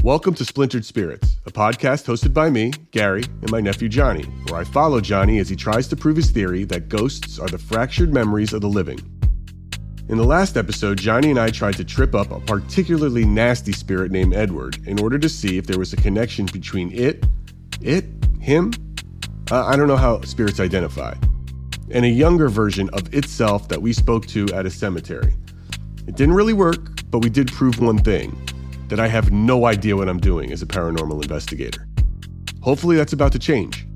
Welcome to Splintered Spirits, a podcast hosted by me, Gary, and my nephew Johnny, where I follow Johnny as he tries to prove his theory that ghosts are the fractured memories of the living. In the last episode, Johnny and I tried to trip up a particularly nasty spirit named Edward in order to see if there was a connection between him? I don't know how spirits identify, and a younger version of itself that we spoke to at a cemetery. It didn't really work, but we did prove one thing, that I have no idea what I'm doing as a paranormal investigator. Hopefully that's about to change.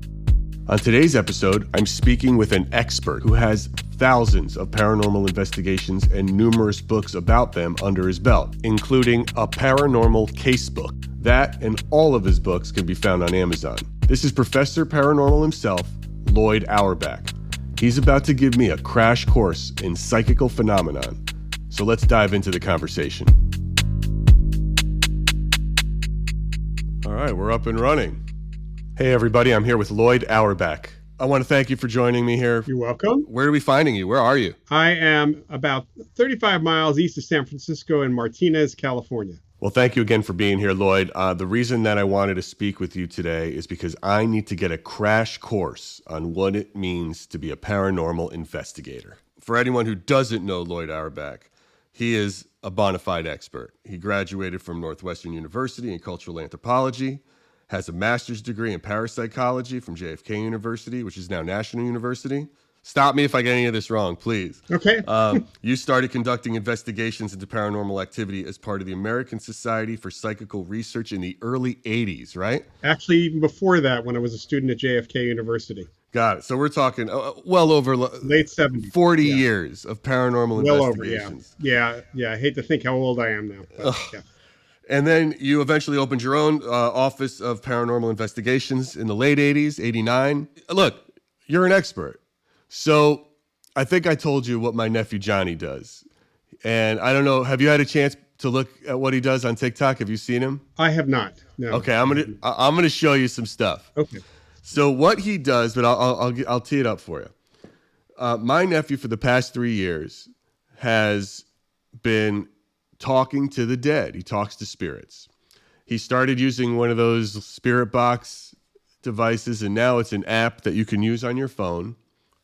On today's episode, I'm speaking with an expert who has thousands of paranormal investigations and numerous books about them under his belt, including a paranormal casebook. That and all of his books can be found on Amazon. This is Professor Paranormal himself, Loyd Auerbach. He's about to give me a crash course in psychical phenomenon. So let's dive into the conversation. All right, we're up and running. Hey, everybody, I'm here with Loyd Auerbach. I want to thank you for joining me here. You're welcome. Where are we finding you? Where are you? I am about 35 miles east of San Francisco in Martinez, California. Well, thank you again for being here, Loyd. The reason that I wanted to speak with you today is because I need to get a crash course on what it means to be a paranormal investigator. For anyone who doesn't know Loyd Auerbach, he is a bona fide expert. He graduated from Northwestern University in cultural anthropology, has a master's degree in parapsychology from JFK University, which is now National University. Stop me if I get any of this wrong, please. Okay. You started conducting investigations into paranormal activity as part of the American Society for Psychical Research in the early 80s, right? Actually, even before that, when I was a student at JFK University. Got it. So we're talking well over late 70s. 40 years of paranormal investigations. Well over, yeah. I hate to think how old I am now. But, yeah. And then you eventually opened your own office of paranormal investigations in the late 80s, 89. Look, you're an expert. So I think I told you what my nephew Johnny does. And I don't know, have you had a chance to look at what he does on TikTok? Have you seen him? I have not, no. Okay, I'm gonna show you some stuff. Okay. So what he does, but I'll tee it up for you. My nephew for the past 3 years has been talking to the dead. He talks to spirits. He started using one of those spirit box devices, and now it's an app that you can use on your phone,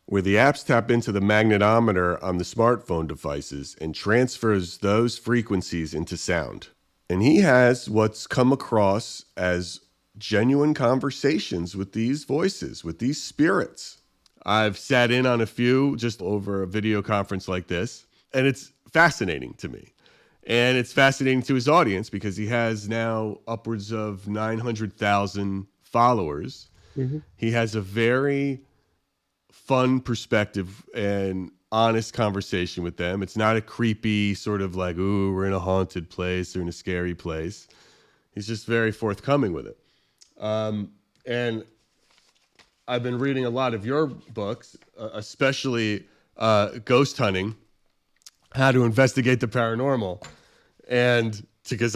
where the apps tap into the magnetometer on the smartphone devices and transfers those frequencies into sound. And he has what's come across as genuine conversations with these voices, with these spirits. I've sat in on a few just over a video conference like this, and it's fascinating to me. And it's fascinating to his audience because he has now upwards of 900,000 followers. Mm-hmm. He has a very fun perspective and honest conversation with them. It's not a creepy sort of like, ooh, we're in a haunted place or in a scary place. He's just very forthcoming with it. And I've been reading a lot of your books, especially Ghost Hunting, How to Investigate the Paranormal. And because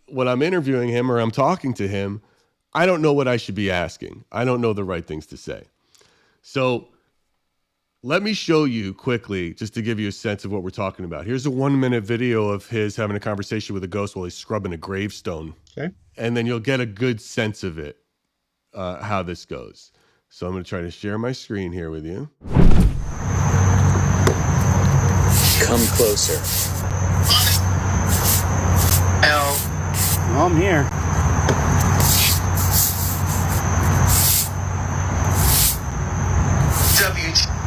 when I'm interviewing him or I'm talking to him, I don't know what I should be asking. I don't know the right things to say. So let me show you quickly, just to give you a sense of what we're talking about. Here's a 1-minute video of his having a conversation with a ghost while he's scrubbing a gravestone. Okay. And then you'll get a good sense of it, how this goes. So I'm going to try to share my screen here with you. Come closer. Oh, I'm here.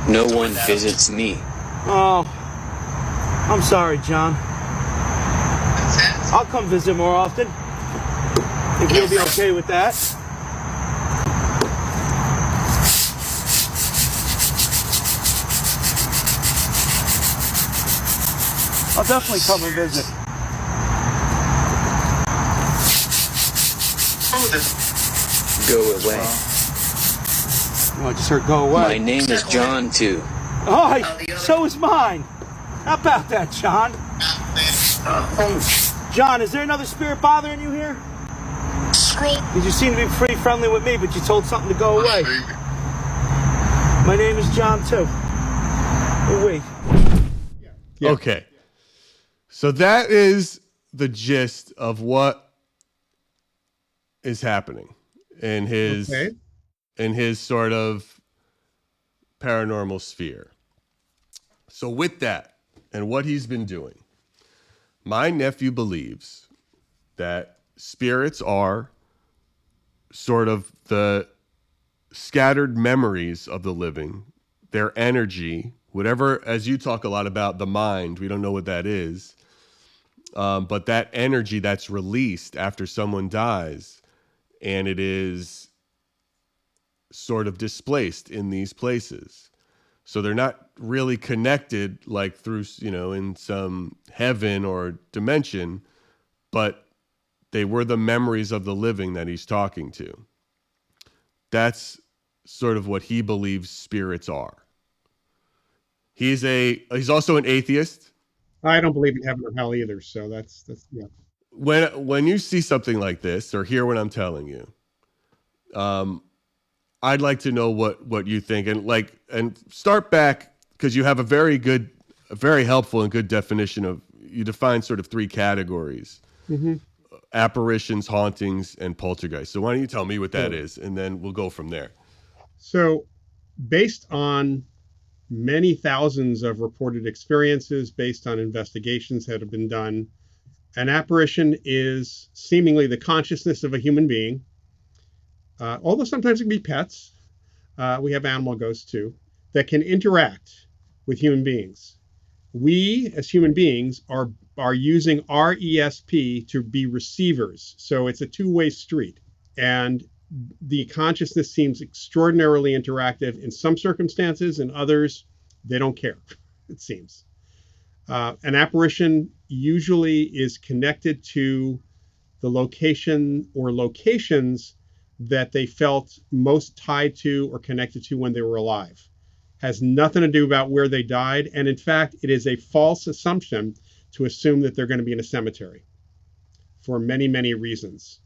No one visits me. Oh, I'm sorry, John. I'll come visit more often. If you'll be okay with that. I'll definitely come and visit. Go away. Oh, I just heard go away. My name is John, too. Oh, so is mine. How about that, John? John, is there another spirit bothering you here? Because you seem to be pretty friendly with me, but you told something to go away. My name is John, too. Oh, wait. Yeah. Okay. So that is the gist of what is happening in Okay. his sort of paranormal sphere. So with that and what he's been doing, my nephew believes that spirits are sort of the scattered memories of the living, their energy, whatever, as you talk a lot about the mind, we don't know what that is, but that energy that's released after someone dies, and it is sort of displaced in these places. So they're not really connected like through, in some heaven or dimension, but they were the memories of the living that he's talking to. That's sort of what he believes spirits are. He's also an atheist. I don't believe in heaven or hell either. So that's yeah. When you see something like this or hear what I'm telling you, I'd like to know what you think, and start back, because you have a very helpful and good definition of, you define sort of three categories: apparitions, hauntings, and poltergeist. So why don't you tell me what that is, and then we'll go from there. So, based on many thousands of reported experiences, based on investigations that have been done, an apparition is seemingly the consciousness of a human being. Although sometimes it can be pets. We have animal ghosts too, that can interact with human beings. We, as human beings, are using our ESP to be receivers. So it's a two-way street. And the consciousness seems extraordinarily interactive in some circumstances. In others, they don't care, it seems. An apparition usually is connected to the location or locations that they felt most tied to or connected to when they were alive. Has nothing to do about where they died. And in fact, it is a false assumption to assume that they're going to be in a cemetery for many, many reasons.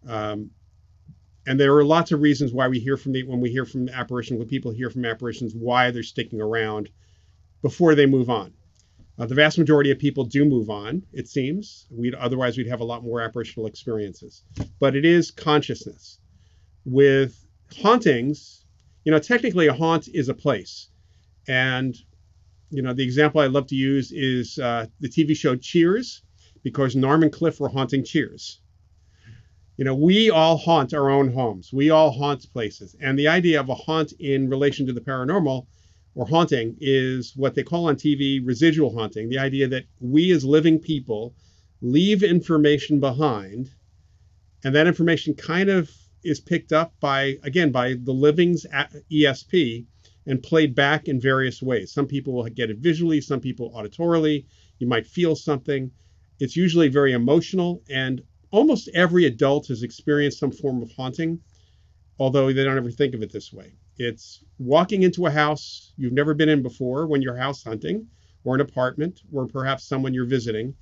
And there are lots of reasons why when we hear from apparitions, when people hear from apparitions, why they're sticking around before they move on. The vast majority of people do move on, it seems. Otherwise, we'd have a lot more apparitional experiences. But it is consciousness. With hauntings, technically a haunt is a place. And, the example I love to use is the TV show Cheers, because Norm and Cliff were haunting Cheers. We all haunt our own homes. We all haunt places. And the idea of a haunt in relation to the paranormal or haunting is what they call on TV residual haunting. The idea that we as living people leave information behind, and that information kind of is picked up by the living's ESP and played back in various ways. Some people will get it visually, some people auditorily. You might feel something. It's usually very emotional, and almost every adult has experienced some form of haunting, although they don't ever think of it this way. It's walking into a house you've never been in before when you're house hunting, or an apartment, or perhaps someone you're visiting,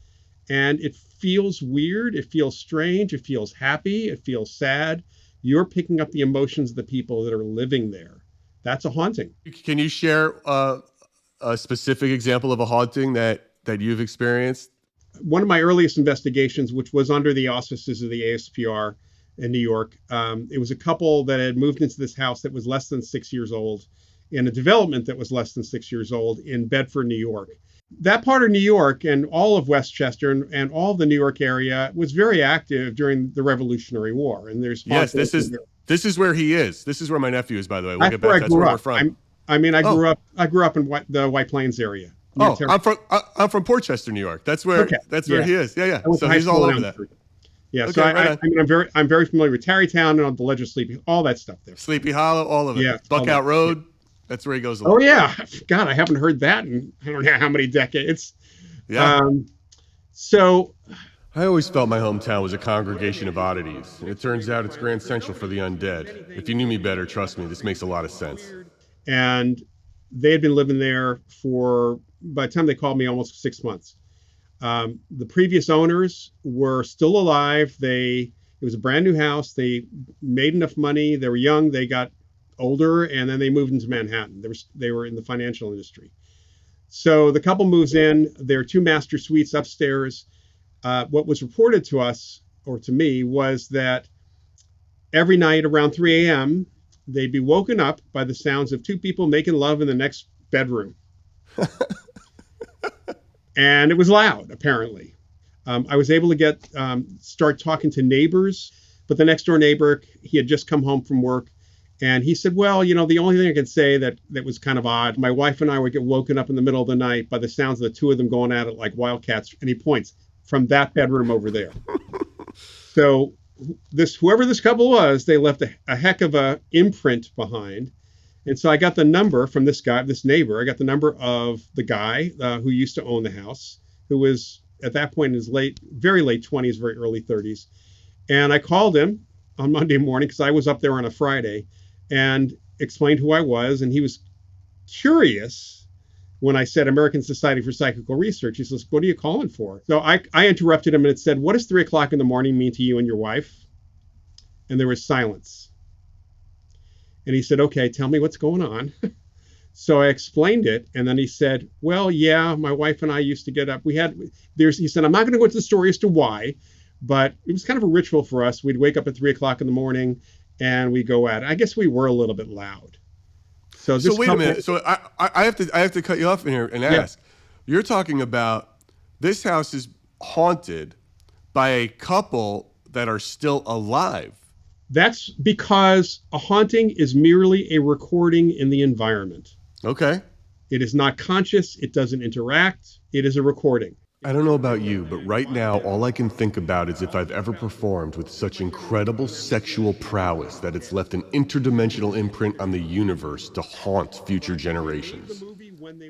and it feels weird, it feels strange, it feels happy, it feels sad. You're picking up the emotions of the people that are living there. That's a haunting. Can you share a specific example of a haunting that you've experienced? One of my earliest investigations, which was under the auspices of the ASPR in New York, it was a couple that had moved into this house that was less than 6 years old, in a development that was less than 6 years old in Bedford, New York. That part of New York and all of Westchester and all of the New York area was very active during the Revolutionary War. And there's this is where he is. This is where my nephew is, by the way. That's where we're from. I grew up in the White Plains area. Oh, I'm from Portchester, New York. That's where he is. Yeah. So he's all over that. Yeah. Okay, so I'm very familiar with Tarrytown and on the ledge of Sleepy, all that stuff there. Sleepy Hollow, all of it. Yeah. Buckout Road. Yeah. That's where he goes. Oh yeah. God, I haven't heard that in I don't know how many decades. Yeah. So I always felt my hometown was a congregation of oddities. And it turns out it's Grand Central for the undead. If you knew me better, trust me, this makes a lot of sense. And they had been living there for, by the time they called me, almost 6 months. The previous owners were still alive. It was a brand new house. They made enough money. They were young. They got older, and then they moved into Manhattan. They were in the financial industry. So the couple moves in. There are 2 master suites upstairs. What was reported to us, or to me, was that every night around 3 a.m., they'd be woken up by the sounds of two people making love in the next bedroom. And it was loud, apparently. I was able to start talking to neighbors, but the next door neighbor, he had just come home from work. And he said, well, the only thing I could say that was kind of odd, my wife and I would get woken up in the middle of the night by the sounds of the two of them going at it like wildcats. And he points from that bedroom over there. So whoever this couple was, they left a heck of a imprint behind. And so I got the number from this neighbor. I got the number of the guy who used to own the house, who was at that point in his very late 20s, very early 30s. And I called him on Monday morning because I was up there on a Friday and explained who I was. And he was curious when I said American Society for Psychical Research. He says, what are you calling for? So I interrupted him and it said, what does 3 o'clock in the morning mean to you and your wife? And there was silence. And he said, okay, tell me what's going on. So I explained it. And then he said, well, yeah, my wife and I used to get up. He said, I'm not going to go into the story as to why, but it was kind of a ritual for us. We'd wake up at 3 o'clock in the morning and we go at it. I guess we were a little bit loud. So wait a minute. So I have to cut you off in here and ask. Yeah. You're talking about this house is haunted by a couple that are still alive. That's because a haunting is merely a recording in the environment. Okay. It is not conscious. It doesn't interact. It is a recording. I don't know about you, but right now, all I can think about is if I've ever performed with such incredible sexual prowess that it's left an interdimensional imprint on the universe to haunt future generations.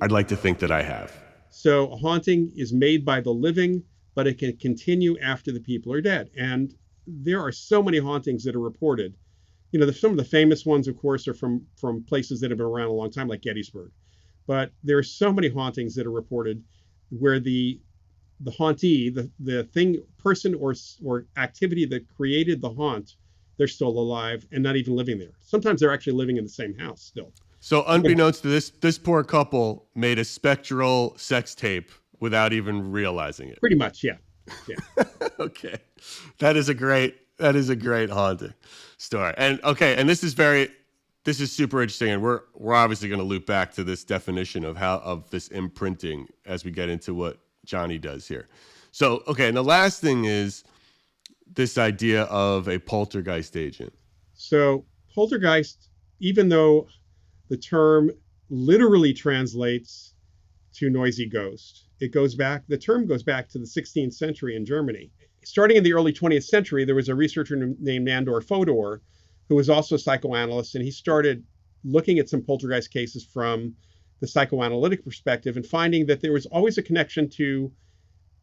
I'd like to think that I have. So a haunting is made by the living, but it can continue after the people are dead. And there are so many hauntings that are reported. Some of the famous ones, of course, are from places that have been around a long time, like Gettysburg. But there are so many hauntings that are reported where the hauntee, the person or activity that created the haunt, they're still alive and not even living there. Sometimes they're actually living in the same house still. So unbeknownst to this poor couple made a spectral sex tape without even realizing it. Pretty much, yeah. Okay. That is a great haunting story. And this is super interesting, and we're obviously going to loop back to this definition of this imprinting as we get into what Johnny does here. So, okay, and the last thing is this idea of a poltergeist agent. So, poltergeist, even though the term literally translates to noisy ghost, the term goes back to the 16th century in Germany. Starting in the early 20th century, there was a researcher named Nandor Fodor, who was also a psychoanalyst, and he started looking at some poltergeist cases from the psychoanalytic perspective and finding that there was always a connection to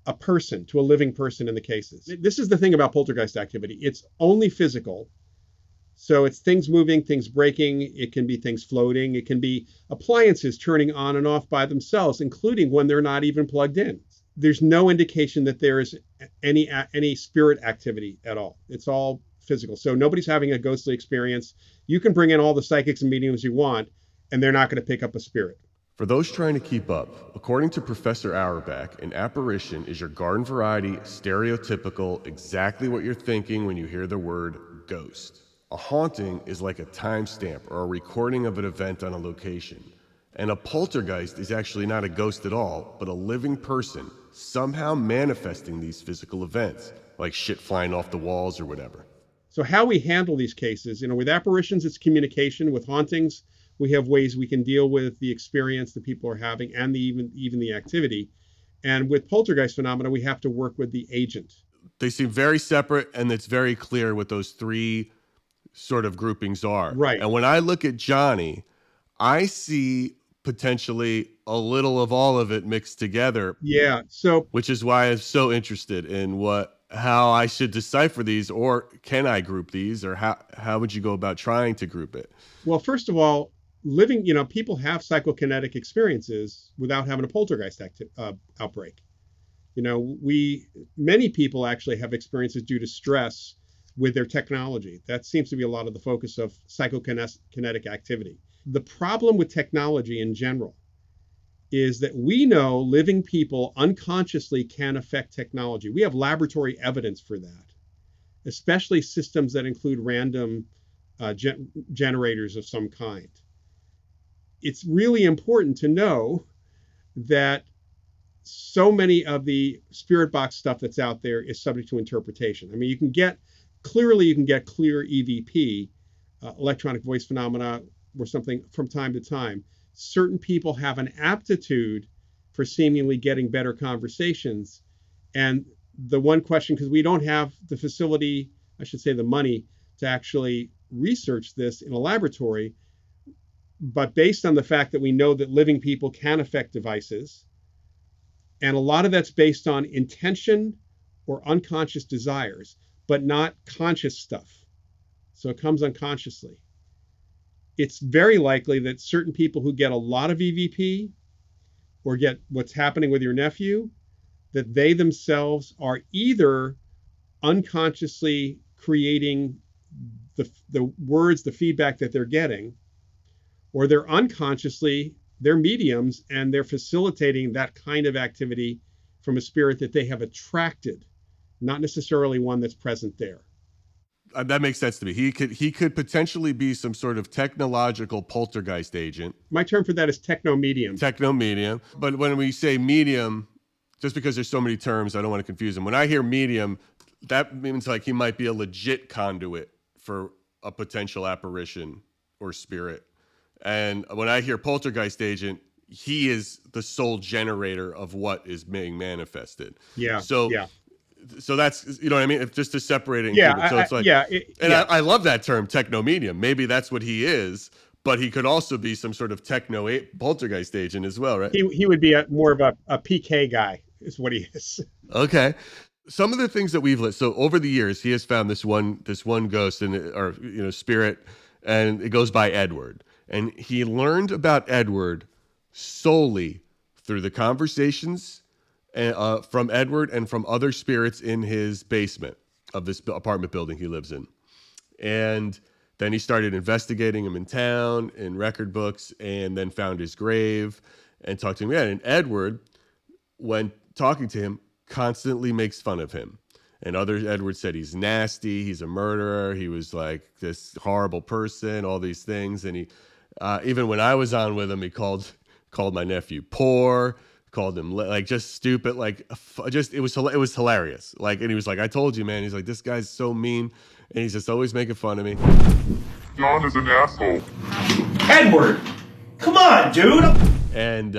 a person, to a living person in the cases. This is the thing about poltergeist activity. It's only physical. So it's things moving, things breaking. It can be things floating. It can be appliances turning on and off by themselves, including when they're not even plugged in. There's no indication that there is any spirit activity at all. It's all physical. So nobody's having a ghostly experience. You can bring in all the psychics and mediums you want, and they're not going to pick up a spirit. For those trying to keep up, according to Professor Auerbach, an apparition is your garden variety, stereotypical, exactly what you're thinking when you hear the word ghost. A haunting is like a timestamp or a recording of an event on a location. And a poltergeist is actually not a ghost at all, but a living person somehow manifesting these physical events, like shit flying off the walls or whatever. So how we handle these cases, with apparitions, it's communication. With hauntings, we have ways we can deal with the experience that people are having and even the activity. And with poltergeist phenomena, we have to work with the agent. They seem very separate, and it's very clear what those three sort of groupings are. Right. And when I look at Johnny, I see potentially a little of all of it mixed together. Yeah. So, which is why I'm so interested in how I should decipher these, or can I group these, or how would you go about trying to group it? Well, first of all, people have psychokinetic experiences without having a poltergeist outbreak. Many people actually have experiences due to stress with their technology. That seems to be a lot of the focus of psychokinetic activity. The problem with technology in general is that we know living people unconsciously can affect technology. We have laboratory evidence for that. especially systems that include random generators of some kind. It's really important to know that so many of the spirit box stuff that's out there is subject to interpretation. I mean, you can get clear EVP, electronic voice phenomena, or something from time to time. Certain people have an aptitude for seemingly getting better conversations. And the one question, because we don't have the facility, I should say the money, to actually research this in a laboratory, but based on the fact that we know that living people can affect devices, and a lot of that's based on intention or unconscious desires, but not conscious stuff. So it comes unconsciously. It's very likely that certain people who get a lot of EVP or get what's happening with your nephew, that they themselves are either unconsciously creating the words, the feedback that they're getting, or they're mediums and they're facilitating that kind of activity from a spirit that they have attracted, not necessarily one that's present there. That makes sense to me. He could potentially be some sort of technological poltergeist agent. My term for that is techno-medium. Techno-medium. But when we say medium, just because there's so many terms, I don't want to confuse them. When I hear medium, that means like he might be a legit conduit for a potential apparition or spirit. And when I hear poltergeist agent, he is the sole generator of what is being manifested. Yeah. So that's, you know what I mean? It's just to separate it. I love that term, techno-medium. Maybe that's what he is, but he could also be some sort of poltergeist agent as well, right? He would be more of a PK guy is what he is. Okay. Some of the things that we've so over the years, he has found this one ghost spirit, and it goes by Edward. And he learned about Edward solely through the conversations from Edward and from other spirits in his basement of this apartment building he lives in. And then he started investigating him in town, in record books, and then found his grave and talked to him again. And Edward, when talking to him, constantly makes fun of him. And Edward said he's nasty, he's a murderer, he was like this horrible person, all these things. And he, even when I was on with him, he called my nephew poor, called him like just stupid, like just it was hilarious. Like, and he was like, I told you, man. He's like, this guy's so mean, and he's just always making fun of me. John is an asshole. Edward, come on, dude. And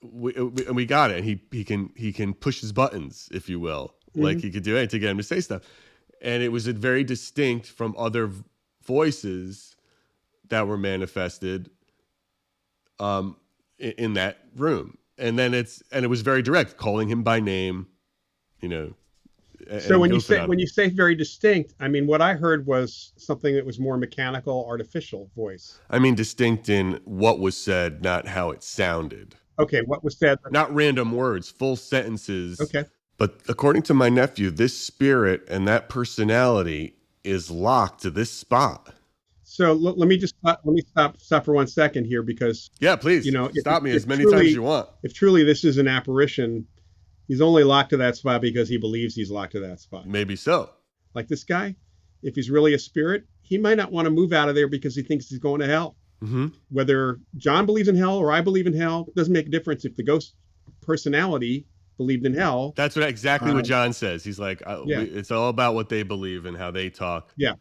we got it. And he can push his buttons, if you will. Mm-hmm. Like he could do anything to get him to say stuff. And it was very distinct from other voices that were manifested in that room. And then it was very direct, calling him by name, you know. So when you say very distinct, I mean, what I heard was something that was more mechanical, artificial voice. I mean, distinct in what was said, not how it sounded. Okay, what was said? Not random words, full sentences. Okay. But according to my nephew, this spirit and that personality is locked to this spot. So let me stop for 1 second here, because please, stop me as many times as you want. If truly this is an apparition, he's only locked to that spot because he believes he's locked to that spot. Maybe so. Like this guy, if he's really a spirit, he might not want to move out of there because he thinks he's going to hell. Mm-hmm. Whether John believes in hell or I believe in hell, it doesn't make a difference if the ghost personality believed in hell. That's exactly what John says. He's like, it's all about what they believe and how they talk. Yeah.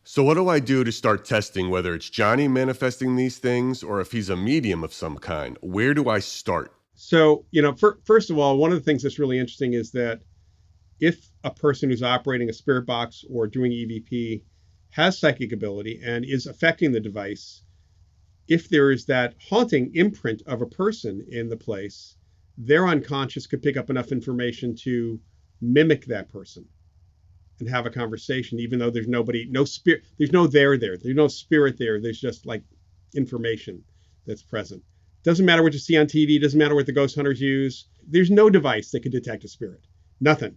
So what do I do to start testing whether it's Johnny manifesting these things or if he's a medium of some kind? Where do I start? So, first of all, one of the things that's really interesting is that if a person who's operating a spirit box or doing EVP has psychic ability and is affecting the device, if there is that haunting imprint of a person in the place, their unconscious could pick up enough information to mimic that person and have a conversation, even though there's no spirit, there's no there, there's no spirit there. There's just like information that's present. Doesn't matter what you see on TV. Doesn't matter what the ghost hunters use. There's no device that can detect a spirit. Nothing.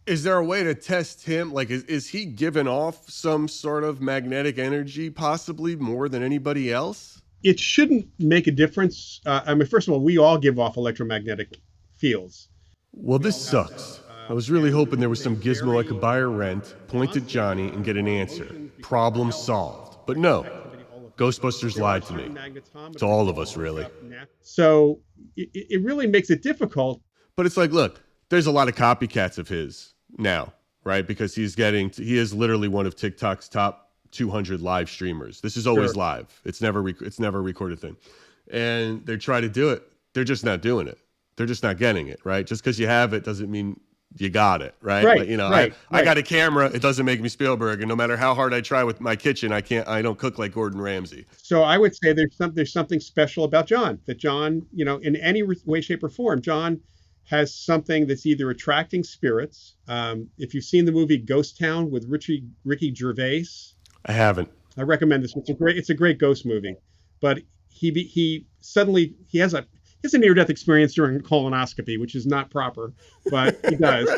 Is there a way to test him? Like, is he giving off some sort of magnetic energy, possibly more than anybody else? It shouldn't make a difference. First of all, we all give off electromagnetic fields. Well, this sucks. I was really hoping there was some gizmo I could buy or rent, point at Johnny, and get an answer. Problem solved. But no, Ghostbusters lied to me. To all of us, really. So it really makes it difficult. But it's like, look, there's a lot of copycats of his now, right? Because he is literally one of TikTok's top 200 live streamers. This is always live. It's never a recorded thing. And they try to do it. They're just not doing it. They're just not getting it, right? Just because you have it doesn't mean you got it, right? Right, Like, you know, right. I got a camera. It doesn't make me Spielberg, and no matter how hard I try with my kitchen, I don't cook like Gordon Ramsay. So I would say there's something special about John. That John, you know, in any way, shape, or form, John has something that's either attracting spirits. If you've seen the movie Ghost Town with Ricky Gervais, I haven't. I recommend this. It's a great ghost movie. But he suddenly has a near-death experience during colonoscopy, which is not proper, but he does.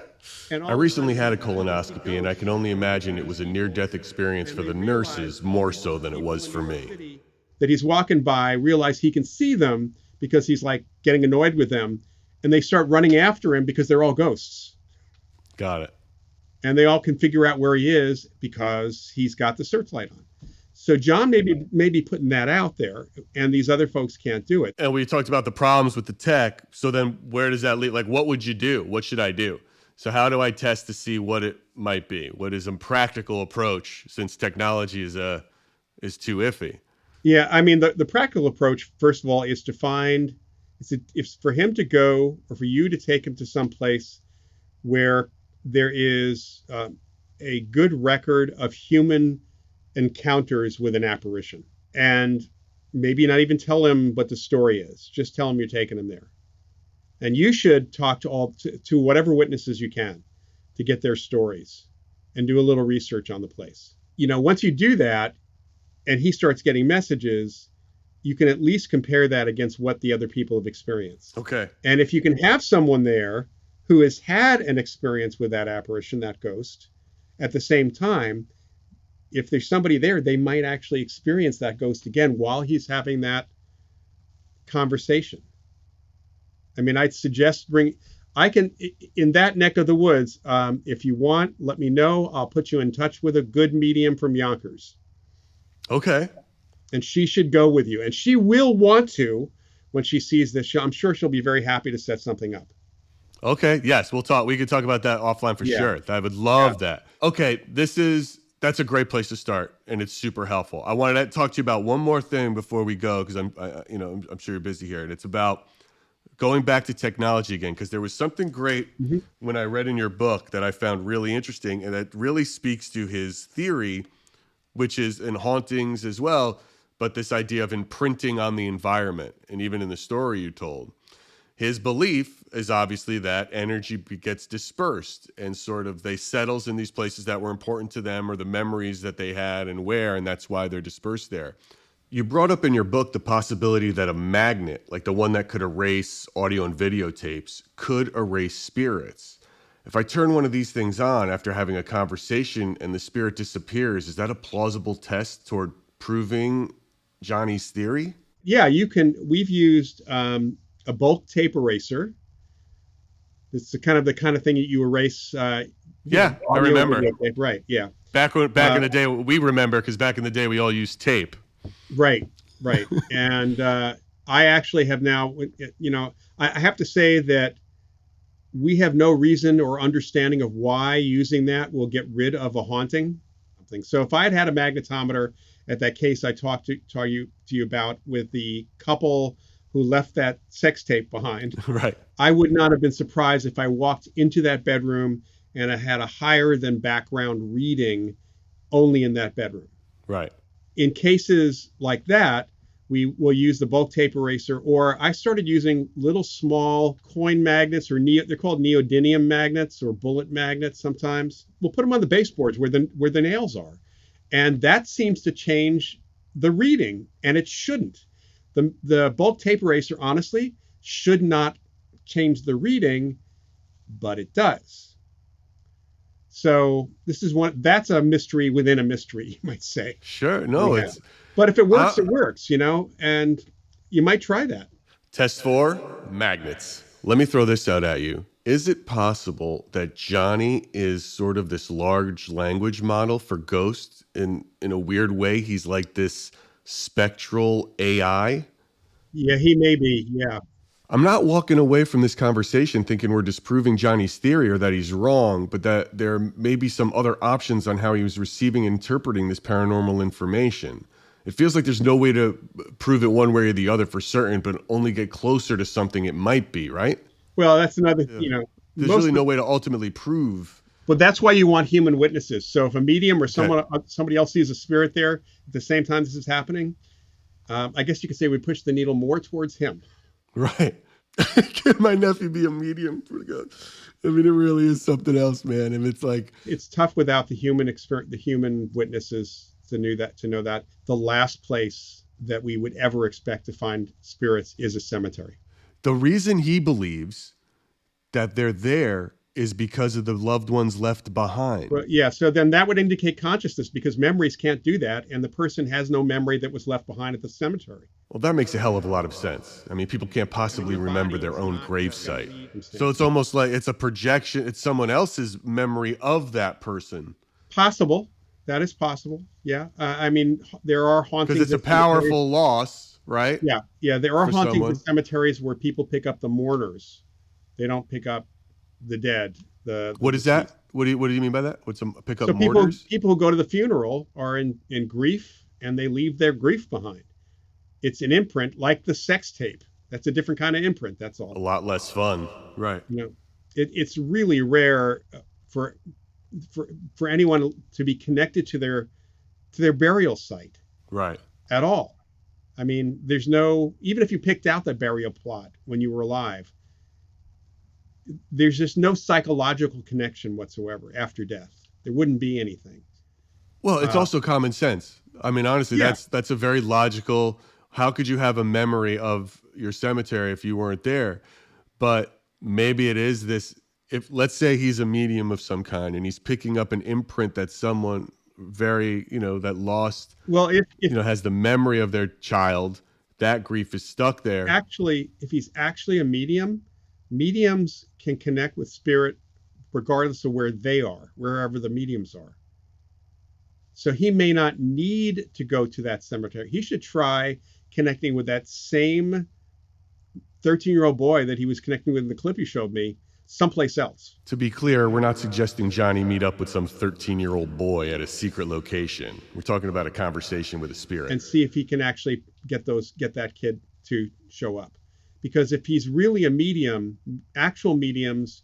And I recently had a colonoscopy, and I can only imagine it was a near-death experience for the nurses more so than it was for me. That he's walking by, realize he can see them because he's like getting annoyed with them, and they start running after him because they're all ghosts. Got it. And they all can figure out where he is because he's got the searchlight on. So John may be putting that out there, and these other folks can't do it. And we talked about the problems with the tech. So then where does that lead? Like, what would you do? What should I do? So how do I test to see what it might be? What is a practical approach, since technology is too iffy? Yeah, I mean, the practical approach, first of all, is to find, if for him to go or for you to take him to some place where there is a good record of human encounters with an apparition, and maybe not even tell him what the story is. Just tell him you're taking him there. And you should talk to whatever witnesses you can to get their stories and do a little research on the place. You know, once you do that and he starts getting messages, you can at least compare that against what the other people have experienced. Okay. And if you can have someone there who has had an experience with that apparition, that ghost, at the same time, if there's somebody there, they might actually experience that ghost again while he's having that conversation. I mean, I'd suggest in that neck of the woods, if you want, let me know. I'll put you in touch with a good medium from Yonkers. Okay. And she should go with you. And she will want to when she sees this. I'm sure she'll be very happy to set something up. Okay. Yes, we'll talk. We could talk about that offline for sure. I would love that. Okay. That's a great place to start, and it's super helpful. I wanted to talk to you about one more thing before we go, because I'm sure you're busy here, and it's about going back to technology again, because there was something great when I read in your book that I found really interesting, and that really speaks to his theory, which is in hauntings as well, but this idea of imprinting on the environment, and even in the story you told. His belief is obviously that energy gets dispersed and sort of they settles in these places that were important to them or the memories that they had and that's why they're dispersed there. You brought up in your book the possibility that a magnet, like the one that could erase audio and videotapes, could erase spirits. If I turn one of these things on after having a conversation and the spirit disappears, is that a plausible test toward proving Johnny's theory? Yeah, you can. We've used a bulk tape eraser. It's the kind of thing that you erase. I remember. Tape. Right. Yeah. Back in the day, we remember because back in the day we all used tape. Right. And I actually have now. You know, I have to say that we have no reason or understanding of why using that will get rid of a haunting. So if I had a magnetometer at that case I talked to you about with the couple who left that sex tape behind, right, I would not have been surprised if I walked into that bedroom and I had a higher than background reading only in that bedroom. Right. In cases like that, we will use the bulk tape eraser, or I started using little small coin magnets, or they're called neodymium magnets or bullet magnets sometimes. We'll put them on the baseboards where the nails are. And that seems to change the reading, and it shouldn't. The bulk tape eraser, honestly, should not change the reading, but it does. So that's a mystery within a mystery, you might say. Sure. No, but if it works, it works, and you might try that. Test 4, magnets. Let me throw this out at you. Is it possible that Johnny is sort of this large language model for ghosts? In a weird way, he's like this spectral AI? Yeah, he may be. Yeah. I'm not walking away from this conversation thinking we're disproving Johnny's theory or that he's wrong, but that there may be some other options on how he was receiving and interpreting this paranormal information. It feels like there's no way to prove it one way or the other for certain, but only get closer to something it might be, right? Well, that's another, There's really no way to ultimately prove. But that's why you want human witnesses. So if a medium or somebody else sees a spirit there at the same time this is happening, I guess you could say we push the needle more towards him. Right. Can my nephew be a medium? I mean, it really is something else, man. And it's like, it's tough without the human experience, the human witnesses to know that the last place that we would ever expect to find spirits is a cemetery. The reason he believes that they're there is because of the loved ones left behind. Well, yeah, so then that would indicate consciousness because memories can't do that, and the person has no memory that was left behind at the cemetery. Well, that makes a hell of a lot of sense. I mean, people can't possibly remember their own gravesite. So it's almost like it's a projection. It's someone else's memory of that person. Possible. That is possible. Yeah. I mean, there are hauntings. Because it's a powerful loss, right? Yeah. Yeah. There are hauntings in cemeteries where people pick up the mourners. They don't pick up the dead. What is that? What do you mean by that? What's pick up mourners? People who go to the funeral are in grief and they leave their grief behind. It's an imprint like the sex tape. That's a different kind of imprint. That's all. A lot less fun. Right. It's really rare for anyone to be connected to their burial site. Right. At all. I mean, there's no, even if you picked out that burial plot when you were alive, there's just no psychological connection whatsoever after death. There wouldn't be anything. Well, it's also common sense. I mean, honestly, that's a very logical. How could you have a memory of your cemetery if you weren't there? But maybe it is this. If let's say he's a medium of some kind and he's picking up an imprint that someone very, that lost, has the memory of their child, that grief is stuck there. Actually, if he's actually a medium, mediums can connect with spirit regardless of where they are, wherever the mediums are. So he may not need to go to that cemetery. He should try connecting with that same 13-year-old boy that he was connecting with in the clip you showed me someplace else. To be clear, we're not suggesting Johnny meet up with some 13-year-old boy at a secret location. We're talking about a conversation with a spirit. And see if he can actually get that kid to show up. Because if he's really a medium, actual mediums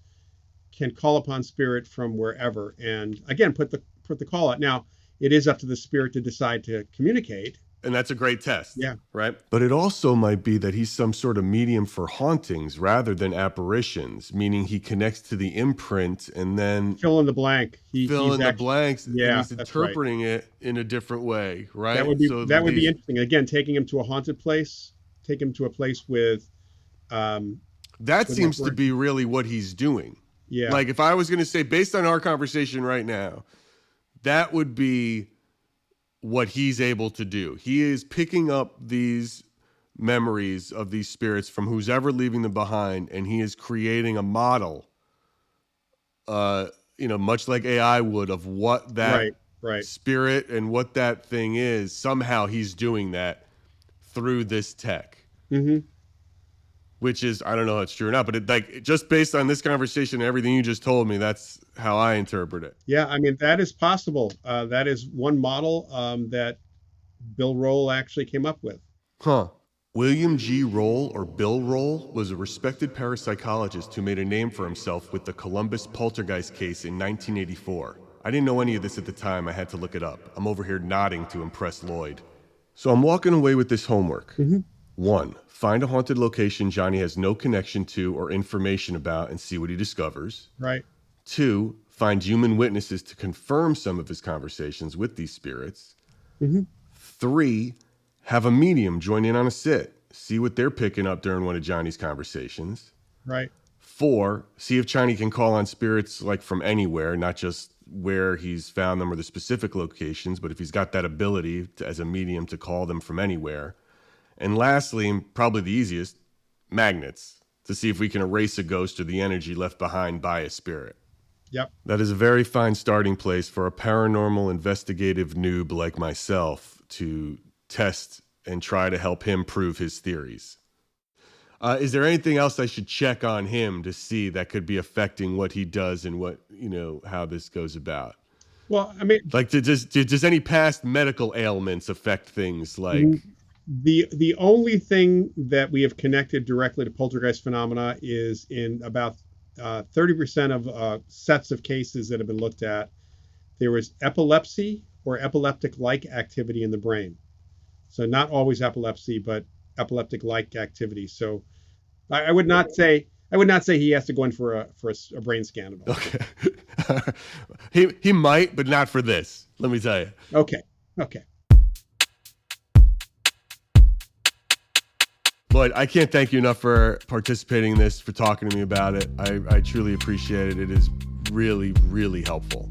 can call upon spirit from wherever and again put the call out. Now, it is up to the spirit to decide to communicate. And that's a great test. Yeah. Right? But it also might be that he's some sort of medium for hauntings rather than apparitions, meaning he connects to the imprint and then fill in the blank. Fill in the blanks. Yeah, and he's interpreting it in a different way, right? That would be interesting. Again, taking him to a haunted place, take him to a place with that seems to be really what he's doing. Yeah. Like if I was going to say, based on our conversation right now, that would be what he's able to do. He is picking up these memories of these spirits from who's ever leaving them behind, and he is creating a model, much like AI would, of what that spirit and what that thing is. Somehow he's doing that through this tech. Mm-hmm. Which is, I don't know if it's true or not, but just based on this conversation and everything you just told me, that's how I interpret it. Yeah, I mean, that is possible. That is one model that Bill Roll actually came up with. Huh. William G. Roll, or Bill Roll, was a respected parapsychologist who made a name for himself with the Columbus poltergeist case in 1984. I didn't know any of this at the time. I had to look it up. I'm over here nodding to impress Loyd. So I'm walking away with this homework. Mm-hmm. 1, find a haunted location Johnny has no connection to or information about and see what he discovers. Right. 2, find human witnesses to confirm some of his conversations with these spirits. Mm-hmm. 3, have a medium join in on a sit. See what they're picking up during one of Johnny's conversations. Right. 4, see if Johnny can call on spirits like from anywhere, not just where he's found them or the specific locations, but if he's got that ability as a medium to call them from anywhere. And lastly, and probably the easiest, magnets to see if we can erase a ghost or the energy left behind by a spirit. Yep. That is a very fine starting place for a paranormal investigative noob like myself to test and try to help him prove his theories. Is there anything else I should check on him to see that could be affecting what he does and what, how this goes about? Well, I mean, like, does any past medical ailments affect things like? The only thing that we have connected directly to poltergeist phenomena is in about 30% of sets of cases that have been looked at, there was epilepsy or epileptic-like activity in the brain. So not always epilepsy, but epileptic-like activity. So I would not say he has to go in for a brain scan at all. Okay. he might, but not for this. Let me tell you. Okay. Loyd, I can't thank you enough for participating in this, for talking to me about it. I truly appreciate it. It is really, really helpful.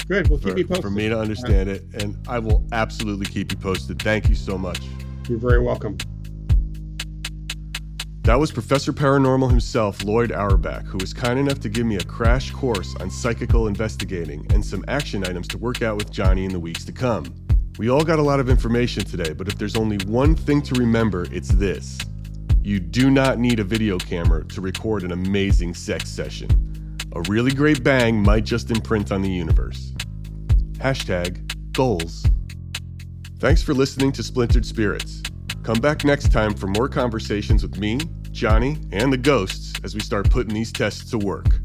Good. We'll keep you posted. For me to understand it, and I will absolutely keep you posted. Thank you so much. You're very welcome. That was Professor Paranormal himself, Loyd Auerbach, who was kind enough to give me a crash course on psychical investigating and some action items to work out with Johnny in the weeks to come. We all got a lot of information today, but if there's only one thing to remember, it's this. You do not need a video camera to record an amazing sex session. A really great bang might just imprint on the universe. #goals. Thanks for listening to Splintered Spirits. Come back next time for more conversations with me, Johnny, and the ghosts as we start putting these tests to work.